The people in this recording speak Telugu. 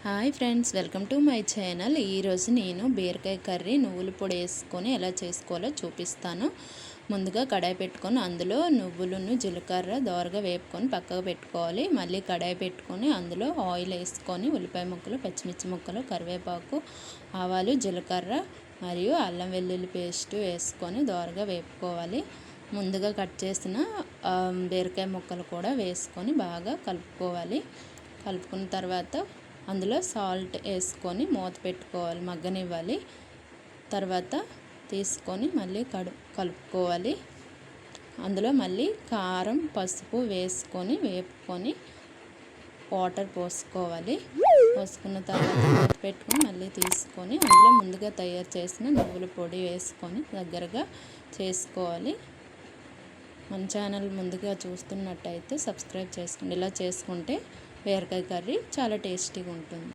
Hi friends, welcome to my channel. ఈరోజు నేను బీరకాయ కర్రీ నువ్వుల పొడి వేసుకొని ఎలా చేసుకోవాలో చూపిస్తాను. ముందుగా కడాయి పెట్టుకొని అందులో నువ్వులను జీలకర్ర దోరగా వేపుకొని పక్కకు పెట్టుకోవాలి. మళ్ళీ కడాయి పెట్టుకొని అందులో ఆయిల్ వేసుకొని ఉల్లిపాయ ముక్కలు, పచ్చిమిర్చి ముక్కలు, కరివేపాకు, ఆవాలు, జీలకర్ర మరియు అల్లం వెల్లుల్లి పేస్ట్ వేసుకొని దోరగా వేపుకోవాలి. ముందుగా కట్ చేసిన బీరకాయ ముక్కలు కూడా వేసుకొని బాగా కలుపుకోవాలి. కలుపుకున్న తర్వాత అందులో సాల్ట్ వేసుకొని మూత పెట్టుకోవాలి, మగ్గనివ్వాలి. తర్వాత తీసుకొని మళ్ళీ కలుపుకోవాలి. అందులో మళ్ళీ కారం, పసుపు వేసుకొని వేపుకొని వాటర్ పోసుకోవాలి. పోసుకున్న తర్వాత మూత పెట్టుకొని మళ్ళీ తీసుకొని అందులో ముందుగా తయారు చేసిన నువ్వుల పొడి వేసుకొని దగ్గరగా చేసుకోవాలి. మన ఛానల్ ముందుగా చూస్తున్నట్టయితే సబ్స్క్రైబ్ చేసుకోండి. ఇలా చేసుకుంటే బీరకాయ కర్రీ చాలా టేస్టీగా ఉంటుంది.